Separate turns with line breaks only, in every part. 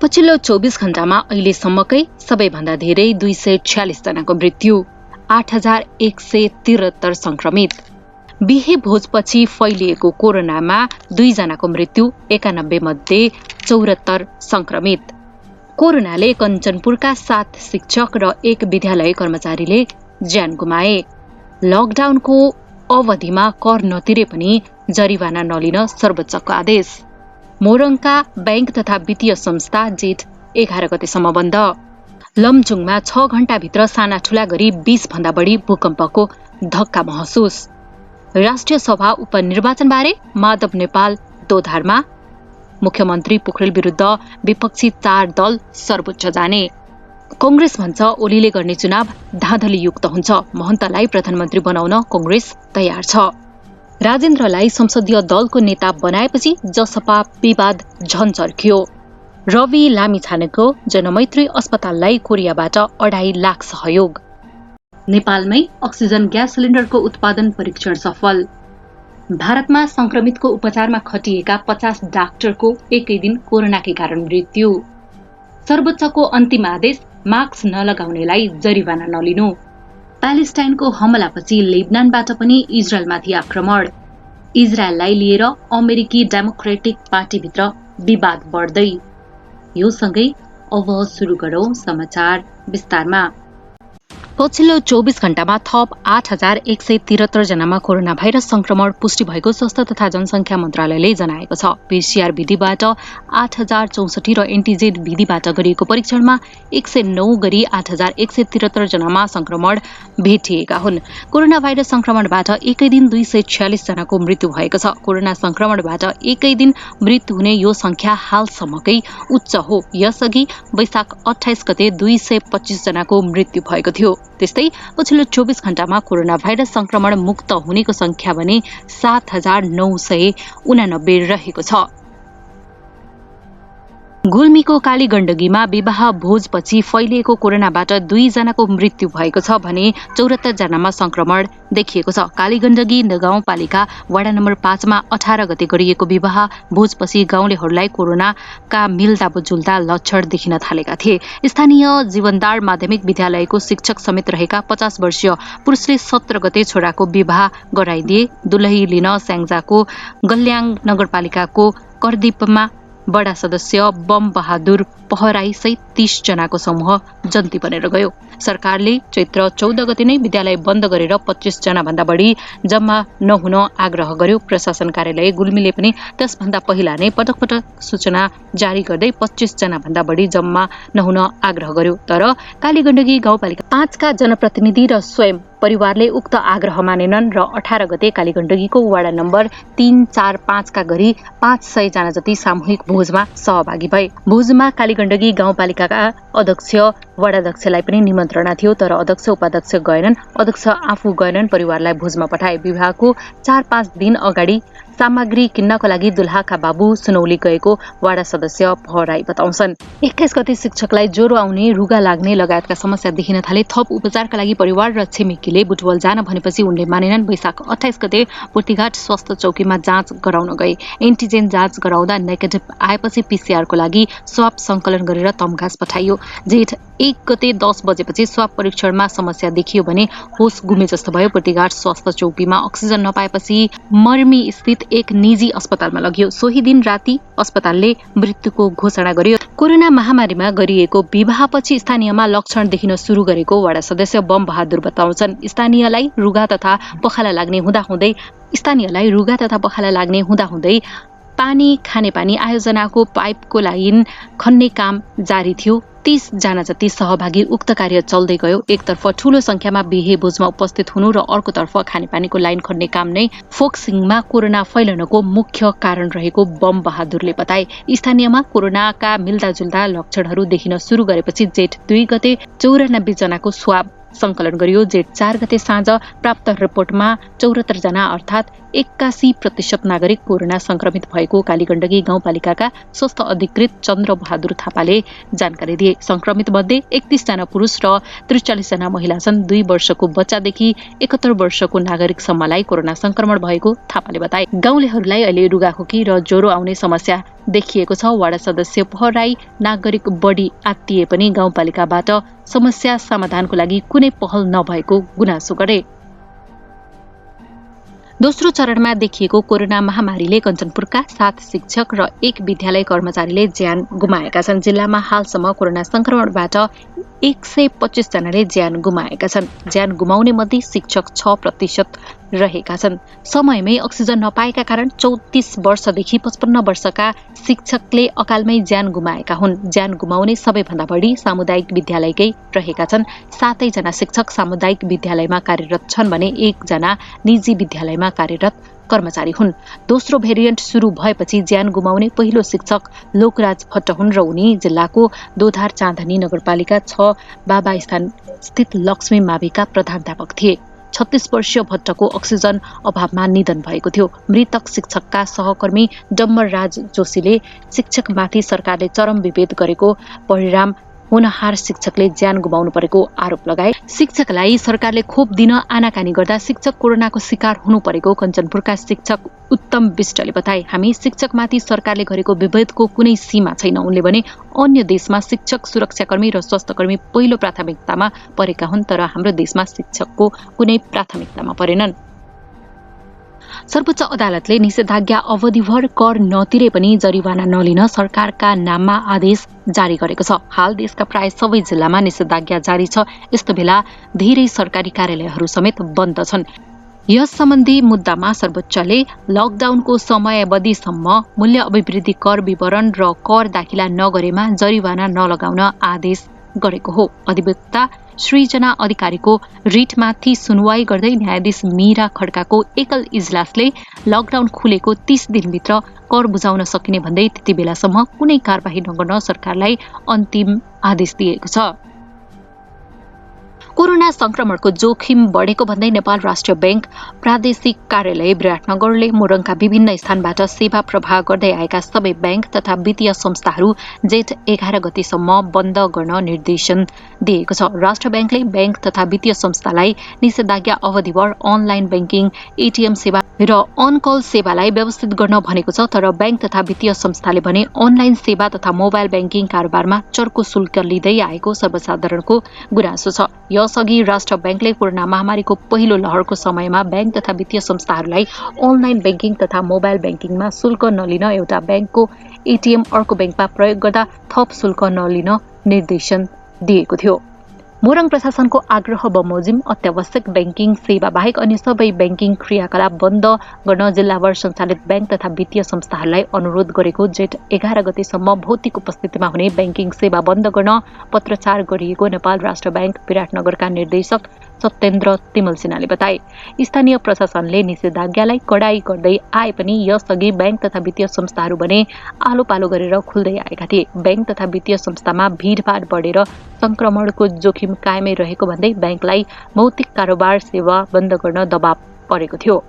पछिल्लो 24 घण्टामा अहिलेसम्मकै सबैभन्दा धेरै 246 जनाको मृत्यु, 8173 संक्रमित। बिहे भोजपछि फैलिएको कोरोनामा 2 जनाको मृत्यु, 91 मध्ये 74 संक्रमित। कोरोनाले कञ्चनपुरका 7 शिक्षक र 1 विद्यालय कर्मचारीले ज्यान गुमाए। लकडाउनको अवधिमा कर नतिरे पनि जरिवाना नलिन सर्वोच्चको आदेश। मोरङका बैंक तथा वित्तीय संस्था जेठ 11 गतेसम्म बन्द। लमजुङमा 6 घण्टाभित्र साना ठुला गरी 20 भन्दा बढी भूकम्पको धक्का महसुस। राष्ट्रिय सभा उपनिर्वाचनबारे माधव नेपाल दोधारमा। मुख्यमन्त्री पोखरेल विरुद्ध विपक्षी 4 दल सर्वोच्च जाने। कांग्रेस भन्छ ओलीले गर्ने चुनाव धाँधलीयुक्त हुन्छ, महन्तलाई प्रधानमन्त्री बनाउन कांग्रेस तयार छ। राजेन्द्रलाई संसदीय दलको नेता बनाएपछि जसपा विवाद झन चर्कियो। रवि लामिछानेको जनमैत्री अस्पताललाई कोरियाबाट 2.5 लाख सहयोग। नेपालमै अक्सिजन ग्यास सिलिन्डरको उत्पादन परीक्षण सफल। भारतमा संक्रमितको उपचारमा खटिएका 50 डाक्टरको एकै दिन कोरोनाकै कारण मृत्यु। सर्वोच्चको अन्तिम आदेश, मास्क नलगाउनेलाई जरिवाना नलिनु। प्यालेस्टाइनको हमलापछि लेबनानबाट पनि इजरायलमाथि आक्रमण। इजरायललाई लिएर अमेरिकी डेमोक्रेटिक पार्टीभित्र विवाद बढ्दै। यो सँगै अब सुरु गरौं समाचार विस्तारमा। पछिल्लो 24 घण्टामा थप 8173 जनामा कोरोना भाइरस संक्रमण पुष्टि भएको स्वास्थ्य तथा जनसङ्ख्या मन्त्रालयले जनाएको छ। पीसीआर विधिबाट 8064 र एन्टिजेन विधिबाट गरिएको परीक्षणमा 109 गरी 8173 जनामा संक्रमण भेटिएका हुन्। कोरोना भाइरस संक्रमणबाट एकै दिन 246 जनाको मृत्यु भएको छ। कोरोना संक्रमणबाट एकै दिन मृत्यु हुने यो संख्या हालसम्मकै उच्च हो। यसअघि वैशाख 28 गते 225 जनाको मृत्यु भएको थियो। त्यस्तै पछिल्लो 24 घण्टामा कोरोना भाइरस संक्रमण मुक्त हुनेको संख्या भने 7989 रहेको छ। गुल्मीको काली गण्डकीमा विवाह भोजपछि फैलिएको कोरोनाबाट 2 जनाको मृत्यु भएको छ भने 74 जनामा संक्रमण देखिएको छ। काली गण्डकी नगरपालिका वडा नम्बर 5 मा 18 गते गरिएको विवाह भोजपछि गाउँलेहरूलाई कोरोनाका मिल्दाजुल्दा लक्षण देखिन थालेका थिए। स्थानीय जीवनदार माध्यमिक विद्यालयको शिक्षक समेत रहेका 50 वर्षीय पुरुषले 17 गते छोराको विवाह गराइदिए। दुलही लिन स्याङ्जाको गल्याङ नगरपालिकाको करदीपमा बडा सदस्य बम बहादुर पहराई सहित 30 जनाको समूह जन्ती बनेर गयो। सरकारले चैत्र 14 गते नै विद्यालय बन्द गरेर 25 जना भन्दा बढी जम्मा नहुन आग्रह गर्यो। प्रशासन कार्यालय गुल्मीले पनि त्यसभन्दा पहिला नै पटक पटक सूचना जारी गर्दै 25 जना भन्दा बढी जम्मा नहुन आग्रह गर्यो। तर कालीगण्डकी गाउँपालिका 5 का जनप्रतिनिधि र स्वयं परिवारले उक्त आग्रह मानेनन् र 18 गते कालीगण्डकीको वडा नम्बर 3, 4, 5 का गरी 500 जना जति सामूहिक भोजमा सहभागी भए। भोजमा कालीगण्डकी गाउँपालिकाका अध्यक्ष वडाध्यक्षलाई पनि निमन्त्रणा थियो, तर अध्यक्ष उपाध्यक्ष गएनन्। अध्यक्ष आफू गएनन्, परिवारलाई भोजमा पठाए। विवाहको 4-5 दिन अगाडि सामग्री किन्नको लागि दुल्हाका बाबु सुनौली गएको वाडा सदस्य पहराई बताउँछन्। 21 गते शिक्षकलाई ज्वरो आउने, रुगा लाग्ने लगायतका समस्या देखिन थाले। थप उपचारका लागि परिवार र छिमेकीले बुटवल जान भनेपछि उनले मानेनन्। वैशाख 28 गते पूर्तिघाट स्वास्थ्य चौकीमा जाँच गराउन गए। एन्टिजेन जाँच गराउँदा नेगेटिभ आएपछि पीसीआरको लागि स्वाब संकलन गरेर तमघास पठाइयो। जेठ 1 गते 10 बजेपछि स्वाब परीक्षणमा समस्या देखियो भने होस गुमे जस्तो भयो। पूर्तिघाट स्वास्थ्य चौकीमा अक्सिजन नपाएपछि मर्मी स्थित एक निजी अस्पतालमा लगियो। सोही दिन राति अस्पतालले मृत्युको घोषणा गर्यो। कोरोना महामारीमा गरिएको विवाहपछि स्थानीयमा लक्षण देखिन सुरु गरेको वाडा सदस्य बम बहादुर बताउँछन्। स्थानीयलाई रुगा तथा पखाला लाग्ने हुँदाहुँदै पानी, खानेपानी आयोजनाको पाइपको लाइन खन्ने काम जारी थियो। 30 जना जति सहभागी उक्त कार्य चल्दै गयो। एकतर्फ ठूलो संख्यामा बिहे भोजमा उपस्थित हुनु र अर्कोतर्फ खानेपानीको लाइन खन्ने काम नै फोक्सिङमा कोरोना फैलनको मुख्य कारण रहेको बम बहादुरले बताए। स्थानीयमा कोरोनाका मिल्दाजुल्दा लक्षणहरू देखिन सुरु गरेपछि जेठ 2 गते 94 जनाको स्वाब संकलन गरियो। जेठ 4 गते साँझ प्राप्त रिपोर्टमा 74 जना अर्थात् 81% नागरिक कोरोना संक्रमित भएको कालीगण्डकी गाउँपालिकाका स्वास्थ्य अधिकृत चन्द्र बहादुर थापाले जानकारी दिए। संक्रमित मध्ये 31 जना पुरुष र 43 जना महिला छन्। 2 वर्षको बच्चादेखि 71 वर्षको नागरिकसम्मलाई कोरोना संक्रमण भएको थापाले बताए। गाउँलेहरूलाई अहिले रुगाखोकी र ज्वरो आउने समस्या देखिएको छ। वडा सदस्य पहराई नागरिक बढी आत्तिए पनि गाउँपालिकाबाट समस्या समाधानको लागि कुनै पहल नभएको गुनासो गरे। दोस्रो चरणमा देखिएको कोरोना महामारीले कञ्चनपुरका 7 शिक्षक र 1 विद्यालय कर्मचारीले ज्यान गुमाएका छन्। जिल्लामा हालसम्म कोरोना संक्रमणबाट 125 जनाले ज्यान गुमाएका छन्। ज्यान गुमाउने मध्ये शिक्षक 6% रहेका छन्। समयमै अक्सिजन नपाएका कारण 34 वर्षदेखि 55 वर्षका शिक्षकले अकालमै ज्यान गुमाएका हुन्। ज्यान गुमाउने सबैभन्दा बढी सामुदायिक विद्यालयकै रहेका छन्। 7 जना शिक्षक सामुदायिक विद्यालयमा कार्यरत छन् भने 1 जना निजी विद्यालयमा कार्यरत कर्मचारी हुन्। दोस्रो भेरिएन्ट सुरु भएपछि ज्यान गुमाउने पहिलो शिक्षक लोकराज भट्ट हुन् र उनी जिल्लाको दोधार चाँदनी नगरपालिका 6 बाबा स्थान स्थित लक्ष्मी माविका प्रधानाध्यापक थिए। 36 वर्षीय भट्टको अक्सिजन अभावमा निधन भएको थियो। मृतक शिक्षकका सहकर्मी डम्बर राज जोशीले शिक्षकमाथि सरकारले चरम विभेद गरेको परिणाम होनहार शिक्षकले ज्यान गुमाउनु परेको आरोप लगाए। शिक्षकलाई सरकारले खोप दिन आनाकानी गर्दा शिक्षक कोरोनाको शिकार हुनु परेको कञ्चनपुरका शिक्षक उत्तम विष्टले बताए। हामी शिक्षकमाथि सरकारले गरेको विभेदको कुनै सीमा छैन। उनले भने अन्य देशमा शिक्षक, सुरक्षाकर्मी र स्वास्थ्यकर्मी पहिलो प्राथमिकतामा परेका हुन्, तर हाम्रो देशमा शिक्षकको कुनै प्राथमिकतामा परेनन्। सर्वोच्च अदालतले निषेधाज्ञा अवधिभर कर नतिरे पनि जरिवाना नलिन सरकारका नाममा आदेश जारी गरेको छ। हाल देशका प्राय सबै जिल्लामा निषेधाज्ञा जारी छ। यस्तो बेला धेरै सरकारी कार्यालयहरू समेत बन्द छन्। यस सम्बन्धी मुद्दामा सर्वोच्चले लकडाउनको समयावधिसम्म मूल्य अभिवृद्धि कर विवरण र कर दाखिला नगरेमा जरिवाना नलगाउन आदेश गरेको हो। अधिवक्ता सृजना अधिकारीको रिटमाथि सुनवाई गर्दै न्यायाधीश मीरा खड्काको एकल इजलासले लकडाउन खुलेको 30 दिनभित्र कर बुझाउन सकिने भन्दै त्यति बेलासम्म कुनै कारबाही नगर्न सरकारलाई अन्तिम आदेश दिएको छ। कोरोना संक्रमणको जोखिम बढेको भन्दै नेपाल राष्ट्रिय बैंक प्रादेशिक कार्यालय विराटनगरले मोरङका विभिन्न स्थानबाट सेवा प्रवाह गर्दै आएका सबै बैंक तथा वित्तीय संस्थाहरू जेठ 11 गतेसम्म बन्द गर्न निर्देशन दिएको छ। राष्ट्र बैंकले बैंक तथा वित्तीय संस्थालाई निषेधाज्ञा अवधिभर अनलाइन बैंकिङ, एटीएम सेवा र अन कल सेवालाई व्यवस्थित गर्न भनेको छ। तर बैंक तथा वित्तीय संस्थाले भने अनलाइन सेवा तथा मोबाइल बैंकिङ कारोबारमा चर्को शुल्क लिँदै आएको सर्वसाधारणको गुनासो छ। यसअघि राष्ट्र बैंकले कोरोना महामारीको पहिलो लहरको समयमा बैंक तथा वित्तीय संस्थाहरूलाई अनलाइन बैंकिङ तथा मोबाइल बैंकिङमा शुल्क नलिन, एउटा बैंकको एटीएम अर्को बैंकमा प्रयोग गर्दा थप शुल्क नलिन निर्देशन दिएको थियो। मोरङ प्रशासनको आग्रह बमोजिम अत्यावश्यक बैंकिङ सेवा बाहेक अन्य सबै बैंकिङ क्रियाकलाप बन्द गर्न जिल्लाभर सञ्चालित बैंक तथा वित्तीय संस्थाहरूलाई अनुरोध गरेको जेठ 11 गतेसम्म भौतिक उपस्थितिमा हुने बैंकिङ सेवा बन्द गर्न पत्रचार गरिएको नेपाल राष्ट्र बैंक विराटनगरका निर्देशक सत्येन्द्र तिमल सिन्हाले बताए। स्थानीय प्रशासनले निषेधाज्ञालाई कडाई गर्दै आए पनि यसअघि बैंक तथा वित्तीय संस्थाहरू भने आलो पालो गरेर खुल्दै आएका थिए। बैंक तथा वित्तीय संस्थामा भीडभाड बढेर संक्रमणको जोखिम कायमै रहेको भन्दै बैंकलाई भौतिक कारोबार सेवा बन्द गर्न दबाव परेको थियो।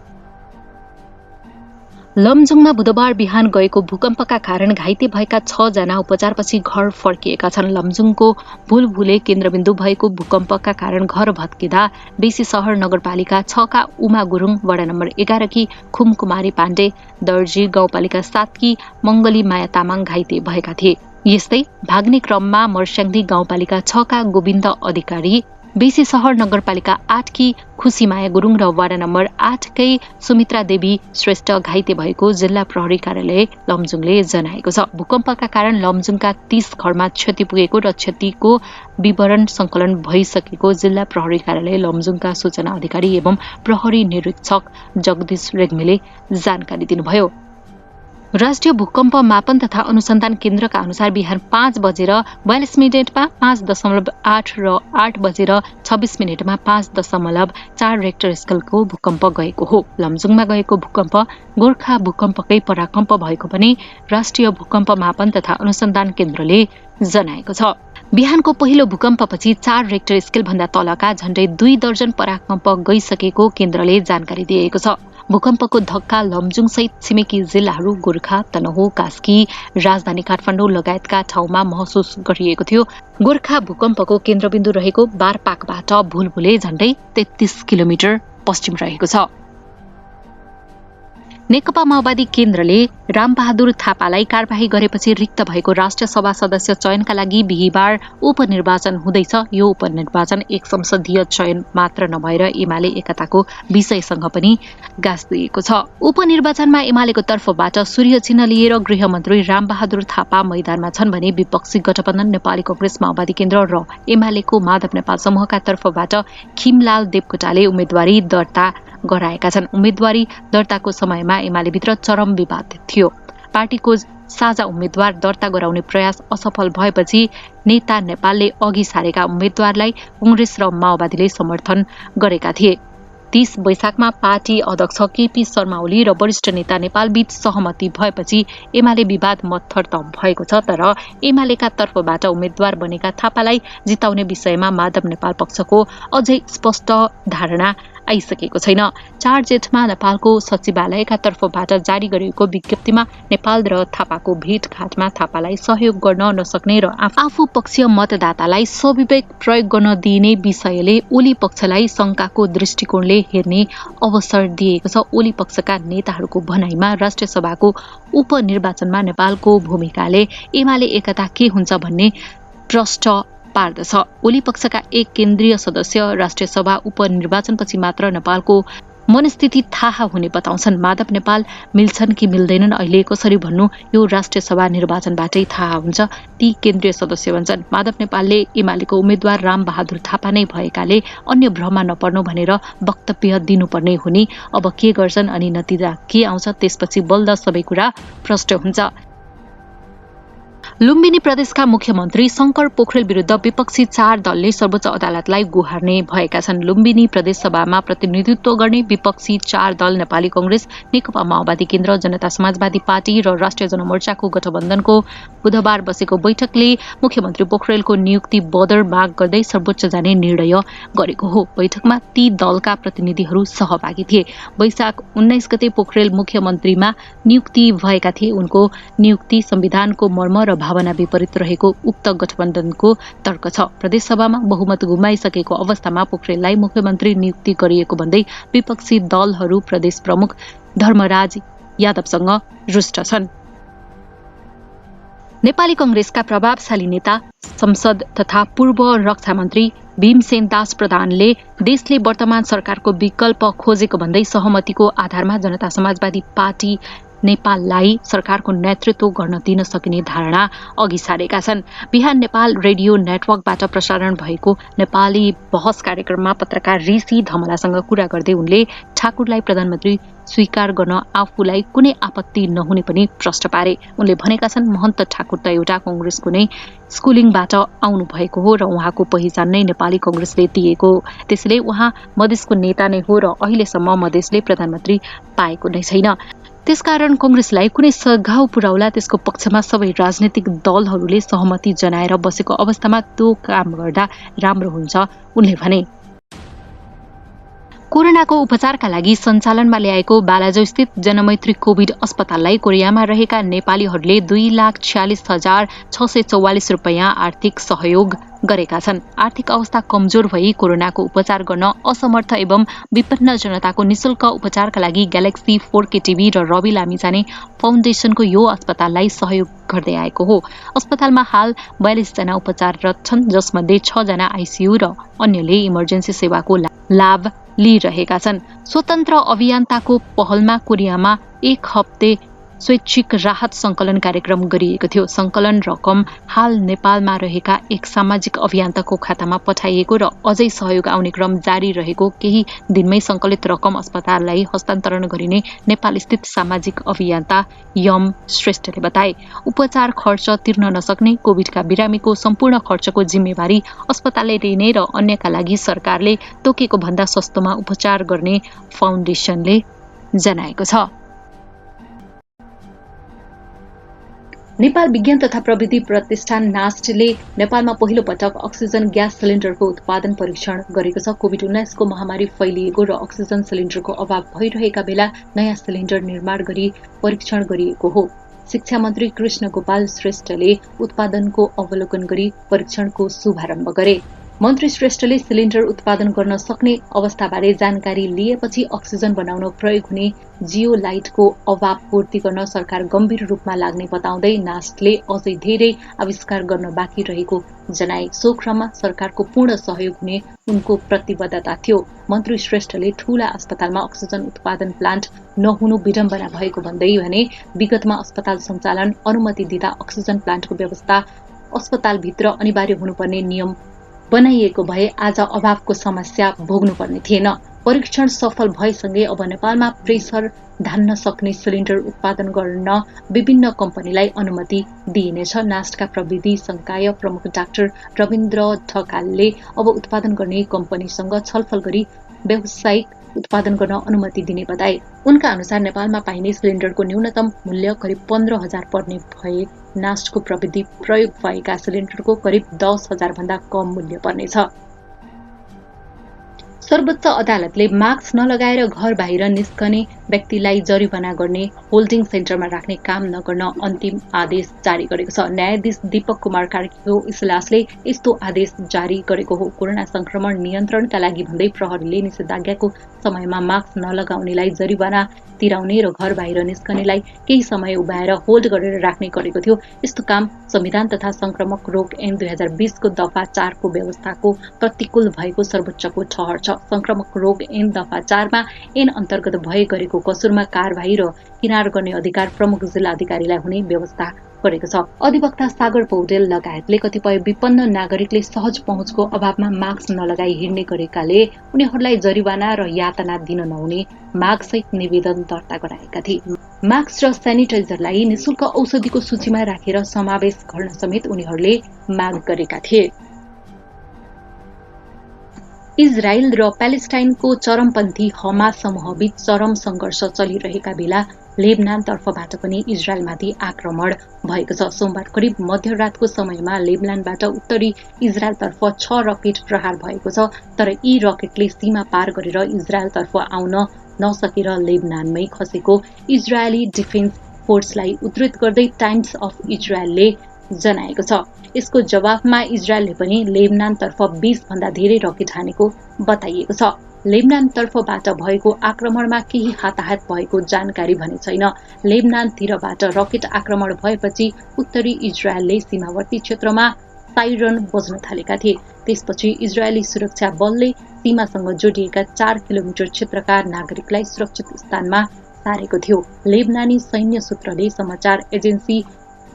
लमजुङमा बुधबार बिहान गएको भूकम्पका कारण घाइते भएका 6 जना उपचारपछि घर फर्किएका छन्। लमजुङको भुलभुले केन्द्रबिन्दु भएको भूकम्पका कारण घर भत्किँदा बेसी सहर नगरपालिका 6 का उमा गुरुङ, वडा नम्बर 11 की खुमकुमारी पाण्डे, दर्जी गाउँपालिका 7 की मंगली माया तामाङ घाइते भएका थिए। यस्तै भाग्ने क्रममा मर्स्याङ्दी गाउँपालिका 6 का गोविन्द अधिकारी, बेसी सहर नगरपालिका 8 की खुसीमाया गुरुङ र वडा नम्बर 8 कै सुमित्रा देवी श्रेष्ठ घाइते भएको जिल्ला प्रहरी कार्यालय लमजुङले जनाएको छ। भूकम्पका कारण लमजुङका 30 घरमा क्षति पुगेको र क्षतिको विवरण संकलन भइसकेको जिल्ला प्रहरी कार्यालय लमजुङका सूचना अधिकारी एवं प्रहरी निरीक्षक जगदीश रेग्मीले जानकारी दिनुभयो। राष्ट्रिय भूकम्प मापन तथा अनुसन्धान केन्द्रका अनुसार बिहान 5:42 मा 5.8 र 8:26 मा 5.4 रेक्टर स्केलको भूकम्प गएको हो। लमजुङमा गएको भूकम्प गोर्खा भूकम्पकै पराकम्प भएको पनि राष्ट्रिय भूकम्प मापन तथा अनुसन्धान केन्द्रले जनाएको छ। बिहानको पहिलो भूकम्पपछि 4 रेक्टर स्केल भन्दा तलका झण्डै 2 दर्जन पराकम्प गइसकेको केन्द्रले जानकारी दिएको छ। भूकम्पको धक्का लमजुङ सहित छिमेकी जिल्लाहरू गोर्खा, तनहुँ, कास्की, राजधानी काठमाडौँ लगायतका ठाउँमा महसुस गरिएको थियो। गोर्खा भूकम्पको केन्द्रबिन्दु रहेको बारपाकबाट भुलभुले झण्डै 33 किलोमिटर पश्चिम रहेको छ। नेकपा माओवादी केन्द्रले रामबहादुर थापालाई कारबाही गरेपछि रिक्त भएको राष्ट्रिय सभा सदस्य चयनका लागि बिहीबार उपनिर्वाचन हुँदैछ। यो उपनिर्वाचन एक संसदीय चयन मात्र नभएर एमाले एकताको विषयसँग पनि गाँस दिएको छ। उपनिर्वाचनमा एमालेको तर्फबाट सूर्य चिन्ह लिएर गृहमन्त्री रामबहादुर थापा मैदानमा छन् भने विपक्षी गठबन्धन नेपाली कांग्रेस माओवादी केन्द्र र एमालेको माधव नेपाल समूहका तर्फबाट खिमलाल देवकोटाले उम्मेदवारी दर्ता गराएका छन्। उम्मेदवारी दर्ताको समयमा एमालेभित्र चरम विवाद थियो। पार्टीको साझा उम्मेद्वार दर्ता गराउने प्रयास असफल भएपछि नेता नेपालले अघि सारेका उम्मेद्वारलाई कांग्रेस र माओवादीले समर्थन गरेका थिए। 30 वैशाखमा पार्टी अध्यक्ष केपी शर्मा ओली र वरिष्ठ नेता नेपालबीच सहमति भएपछि एमाले विवाद मत्थर भएको छ। तर एमालेका तर्फबाट उम्मेद्वार बनेका थापालाई जिताउने विषयमा माधव नेपाल पक्षको अझै स्पष्ट धारणा आइसकेको छैन। 4 जेठमा नेपालको सचिवालयका तर्फबाट जारी गरिएको विज्ञप्तिमा नेपाल र थापाको भेटघाटमा थापालाई सहयोग गर्न नसक्ने र आफू पक्षीय मतदातालाई स्वविवेक प्रयोग गर्न दिइने विषयले ओली पक्षलाई शंकाको दृष्टिकोणले हेर्ने अवसर दिएको छ। ओली पक्षका नेताहरूको भनाइमा राष्ट्रिय सभाको उपनिर्वाचनमा नेपालको भूमिकाले एमाले एकता के हुन्छ भन्ने प्रश्न पार्दछ। ओली पक्षका एक केन्द्रीय सदस्य राष्ट्रिय सभा उपनिर्वाचनपछि मात्र नेपालको मनस्थिति थाहा हुने बताउँछन्। माधव नेपाल मिल्छन् कि मिल्दैनन् अहिले कसरी भन्नु, यो राष्ट्रिय सभा निर्वाचनबाटै थाहा हुन्छ, ती केन्द्रीय सदस्य भन्छन्। माधव नेपालले एमालेको उम्मेद्वार रामबहादुर थापा नै भएकाले अन्य भ्रममा नपर्नु भनेर वक्तव्य दिनुपर्ने हुने। अब के गर्छन् अनि नतिजा के आउँछ त्यसपछि बल्द सबै कुरा प्रष्ट हुन्छ। लुम्बिनी प्रदेशका मुख्यमन्त्री शंकर पोखरेल विरुद्ध विपक्षी 4 दलले सर्वोच्च अदालतलाई गुहार्ने भएका छन्। लुम्बिनी प्रदेश सभामा प्रतिनिधित्व गर्ने विपक्षी 4 दल नेपाली कांग्रेस, नेकपा माओवादी केन्द्र, जनता समाजवादी पार्टी र राष्ट्रिय जनमोर्चाको गठबन्धनको बुधबार बसेको बैठकले मुख्यमन्त्री पोखरेलको नियुक्ति बदर माग गर्दै सर्वोच्च जाने निर्णय गरेको हो। बैठकमा ती दलका प्रतिनिधिहरू सहभागी थिए। वैशाख 19 गते पोखरेल मुख्यमन्त्रीमा नियुक्ति भएका थिए। उनको नियुक्ति संविधानको मर्म र भावना विपरीत रहेको उक्त गठबन्धनको तर्क छ। प्रदेशसभामा बहुमत गुमाइसकेको अवस्थामा पोखरेललाई मुख्यमन्त्री नियुक्ति गरिएको भन्दै विपक्षी दलहरू प्रदेश प्रमुख धर्मराज यादवसँग रुष्ट छन्। नेपाली कांग्रेसका प्रभावशाली नेता संसद तथा पूर्व रक्षा मन्त्री भीमसेन दास प्रधानले देशले वर्तमान सरकारको विकल्प खोजेको भन्दै सहमतिको आधारमा जनता समाजवादी पार्टी नेपाललाई सरकारको नेतृत्व गर्न दिन सकिने धारणा अघि सारेका छन्। बिहान नेपाल रेडियो नेटवर्कबाट प्रसारण भएको नेपाली बहस कार्यक्रममा पत्रकार ऋषि धमलासँग कुरा गर्दै उनले ठाकुरलाई प्रधानमन्त्री स्वीकार गर्न आफूलाई कुनै आपत्ति नहुने पनि प्रश्न पारे। उनले भनेका छन्, महन्त ठाकुर त एउटा कांग्रेसको नै स्कुलिङबाट आउनु भएको हो र उहाँको पहिचान नै नेपाली कांग्रेसले दिएको हो। त्यसैले उहाँ मधेसको नेता नै हो र अहिलेसम्म मधेसले प्रधानमन्त्री पाएको नै छैन। त्यसकारण कांग्रेसलाई कुनै सघाउ पुर्याउला त्यसको पक्षमा सबै राजनीतिक दलहरूले सहमति जनाएर बसेको अवस्थामा त्यो काम गर्दा राम्रो हुन्छ उनले भने। कोरोनाको उपचारका लागि सञ्चालनमा ल्याएको बालाजोस्थित जनमैत्री कोभिड अस्पताललाई कोरियामा रहेका नेपालीहरूले 2,46,644 रुपैयाँ आर्थिक सहयोग गरेका छन्। आर्थिक अवस्था कमजोर भई कोरोनाको उपचार गर्न असमर्थ एवं विपन्न जनताको निशुल्क उपचारका लागि ग्यालेक्सी 4K टिभी र रवि लामिछाने फाउन्डेसनको यो अस्पताललाई सहयोग गर्दै आएको हो। अस्पतालमा हाल 42 जना उपचाररत छन्, जसमध्ये 6 जना आइसियु र अन्यले इमर्जेन्सी सेवाको लाभ लिइरहेका छन्। स्वतन्त्र अभियन्ताको पहलमा कोरियामा 1 हप्ते स्वैच्छिक राहत संकलन कार्यक्रम गरिएको थियो। संकलन रकम हाल नेपालमा रहेका एक सामाजिक अभियन्ताको खातामा पठाइएको र अझै सहयोग आउने क्रम जारी रहेको केही दिनमै संकलित रकम अस्पताललाई हस्तान्तरण गरिने नेपाल स्थित सामाजिक अभियन्ता यम श्रेष्ठले बताए। उपचार खर्च तिर्न नसक्ने कोभिडका बिरामीको सम्पूर्ण खर्चको जिम्मेवारी अस्पतालले लिने र अन्यका लागि सरकारले तोकेको भन्दा सस्तोमा उपचार गर्ने फाउन्डेसनले जनाएको छ। नेपाल विज्ञान तथा प्रविधि प्रतिष्ठान नास्टले नेपालमा पहिलो पटक अक्सिजन ग्यास सिलिन्डरको उत्पादन परीक्षण गरेको छ। कोभिड-19 को महामारी फैलिएको र अक्सिजन सिलिन्डरको अभाव भइरहेका बेला नयाँ सिलिन्डर निर्माण गरी परीक्षण गरिएको हो। शिक्षा मन्त्री कृष्ण गोपाल श्रेष्ठले उत्पादनको अवलोकन गरी परीक्षणको शुभारम्भ गरे। मन्त्री श्रेष्ठले सिलिन्डर उत्पादन गर्न सक्ने अवस्थाबारे जानकारी लिएपछि अक्सिजन बनाउन प्रयोग हुने जियोलाइटको अभाव पूर्ति गर्न सरकार गम्भीर रूपमा लाग्ने बताउँदै नास्टले अझै धेरै आविष्कार गर्न बाँकी रहेको जनाए। सो क्रममा सरकारको पूर्ण सहयोग हुने उनको प्रतिबद्धता थियो। मन्त्री श्रेष्ठले ठूला अस्पतालमा अक्सिजन उत्पादन प्लान्ट नहुनु विडम्बना भएको भन्दै भने विगतमा अस्पताल सञ्चालन अनुमति दिँदा अक्सिजन प्लान्टको व्यवस्था अस्पतालभित्र अनिवार्य हुनुपर्ने नियम बनाइएको भए आज अभावको समस्या भोग्नुपर्ने थिएन। परीक्षण सफल भएसँगै अब नेपालमा प्रेसर धान्न सक्ने सिलिन्डर उत्पादन गर्न विभिन्न कम्पनीलाई अनुमति दिइनेछ। नास्टका प्रविधि संकाय प्रमुख डाक्टर रविन्द्र ढकालले अब उत्पादन गर्ने कम्पनीसँग छलफल गरी व्यावसायिक उत्पादन गर्न अनुमति दिने बताए। उनका अनुसार नेपालमा पाइने सिलिन्डरको न्यूनतम मूल्य करिब 15,000 पर्ने भए नास्टको प्रविधि प्रयोग भएका सिलिन्डरको करिब 10,000 भन्दा कम मूल्य पर्नेछ। सर्वोच्च अदालतले मास्क नलगाएर घर बाहिर निस्कने व्यक्तिलाई जरिवाना गर्ने होल्डिङ सेन्टरमा राख्ने काम नगर्न अन्तिम आदेश जारी गरेको छ। न्यायाधीश दीपक कुमार कार्कीको इजलासले यस्तो आदेश जारी गरेको हो। कोरोना संक्रमण नियन्त्रणका लागि भन्दै प्रहरीले निषेधाज्ञाको समयमा मास्क नलगाउनेलाई जरिवाना तिराउने र घर बाहिर निस्कनेलाई केही समय उभ्याएर होल्ड गरेर राख्ने गरेको थियो। यस्तो काम संविधान तथा संक्रमक रोग ऐन 2020 को दफा 4 को व्यवस्थाको प्रतिकूल भएको सर्वोच्चको ठहर छ। संक्रमक रोग ऐन दफा 4 मा ऐन अन्तर्गत भए गरेको कसुरमा कारबाही र किनार गर्ने अधिकार प्रमुख जिल्ला अधिकारीलाई हुने व्यवस्था गरेको छ। अधिवक्ता सागर पौडेल लगायतले कतिपय विपन्न नागरिकले सहज पहुँचको अभावमा मास्क नलगाई हिँड्ने गरेकाले उनीहरूलाई जरिवाना र यातना दिन नहुने मागसहित निवेदन दर्ता गराएका थिए। मास्क र सेनिटाइजरलाई निशुल्क औषधिको सूचीमा राखेर समावेश गर्न समेत उनीहरूले माग गरेका थिए। इजरायल र प्यालेस्टाइनको चरमपन्थी हमास समूहबीच चरम संघर्ष चलिरहेका बेला लेबनान तर्फबाट पनि इजरायलमाथि आक्रमण भएको छ। सोमबार करिब मध्यरातको समयमा लेबनानबाट उत्तरी इजरायलतर्फ 6 रकेट प्रहार भएको छ। तर यी रकेटले सीमा पार गरेर इजरायलतर्फ आउन नसकेर लेबनानमै खसेको इजरायली डिफेन्स फोर्सलाई उद्धृत गर्दै टाइम्स अफ इजरायलले जनाएको छ। यसको जवाफमा इजरायलले पनि लेबनानतर्फ 20 भन्दा धेरै रकेट हानेको बताइएको छ। लेबनानतर्फबाट भएको आक्रमणमा केही हताहत भएको जानकारी भने छैन। लेबनानतिरबाट रकेट आक्रमण भएपछि उत्तरी इजरायलले सीमावर्ती क्षेत्रमा साइरन बज्न थालेका थिए। त्यसपछि इजरायली सुरक्षा बलले सीमासँग जोडिएका 4 किलोमिटर क्षेत्रका नागरिकलाई सुरक्षित स्थानमा सारेको थियो। लेबनानी सैन्य सूत्रले समाचार एजेन्सी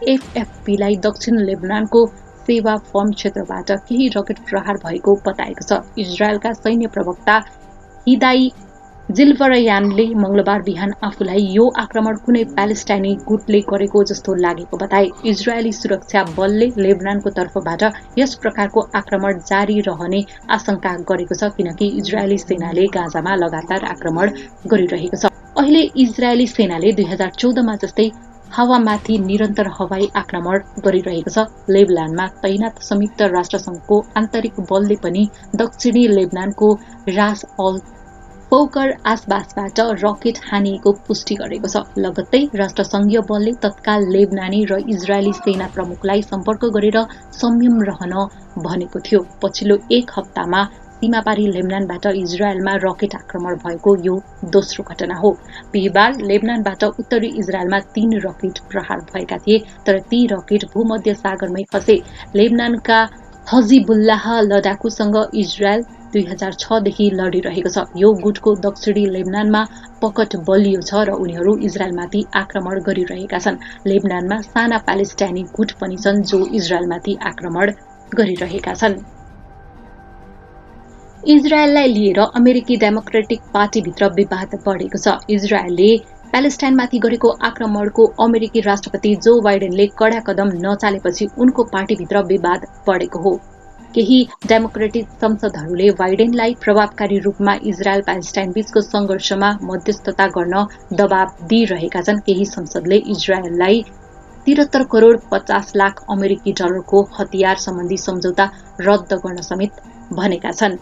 एफएफपीलाई दक्षिण लेबनानको सेवा फर्म क्षेत्रबाट केही रकेट प्रहार भएको बताएको छ। इजरायलका सैन्य प्रवक्ता हिदाई जिल्भरयानले मंगलबार बिहान आफूलाई यो आक्रमण कुनै प्यालेस्टाइनी गुटले गरेको जस्तो लागेको बताए। इजरायली सुरक्षा बलले लेबनानको तर्फबाट यस प्रकारको आक्रमण जारी रहने आशंका गरेको छ, किनकि इजरायली सेनाले गाजामा लगातार आक्रमण गरिरहेको छ। अहिले इजरायली सेनाले 2014 मा जस्तै हावामाथि निरन्तर हवाई आक्रमण गरिरहेको छ। लेबनानमा तैनात संयुक्त राष्ट्रसङ्घको आन्तरिक बलले पनि दक्षिणी लेबनानको रास अल फौकर आसपासबाट रकेट हानिएको पुष्टि गरेको छ। लगत्तै राष्ट्रसङ्घीय बलले तत्काल लेबनानी र इजरायली सेना प्रमुखलाई सम्पर्क गरेर संयम रहन भनेको थियो। पछिल्लो 1 हप्तामा सीमापारी लेबनानबाट इजरायलमा रकेट आक्रमण भएको यो दोस्रो घटना हो। बिहिबार लेबनानबाट उत्तरी इजरायलमा 3 रकेट प्रहार भएका थिए, तर ती रकेट भूमध्य सागरमै खसे। लेबनानका हजिबुल्लाह लडाकुसँग इजरायल 2006 देखि लडिरहेको छ। यो गुटको दक्षिणी लेबनानमा पकड बलियो छ र उनीहरू इजरायलमाथि आक्रमण गरिरहेका छन्। लेबनानमा साना प्यालेस्टाइनी गुट पनि छन् जो इजरायलमाथि आक्रमण गरिरहेका छन्। इजरायललाई लिएर अमेरिकी डेमोक्रेटिक पार्टीभित्र विवाद बढेको छ। इजरायलले प्यालेस्टाइनमाथि गरेको आक्रमणको अमेरिकी राष्ट्रपति जो बाइडेनले कडा कदम नचालेपछि उनको पार्टीभित्र विवाद बढेको हो। केही डेमोक्रेटिक संसदहरूले बाइडेनलाई प्रभावकारी रूपमा इजरायल प्यालेस्टाइन बीचको संघर्षमा मध्यस्थता गर्न दबाब दिइरहेका छन्। केही संसदले इजरायललाई 73 करोड 50 लाख अमेरिकी डलरको हतियार सम्बन्धी सम्झौता रद्द गर्न समेत भनेका छन्।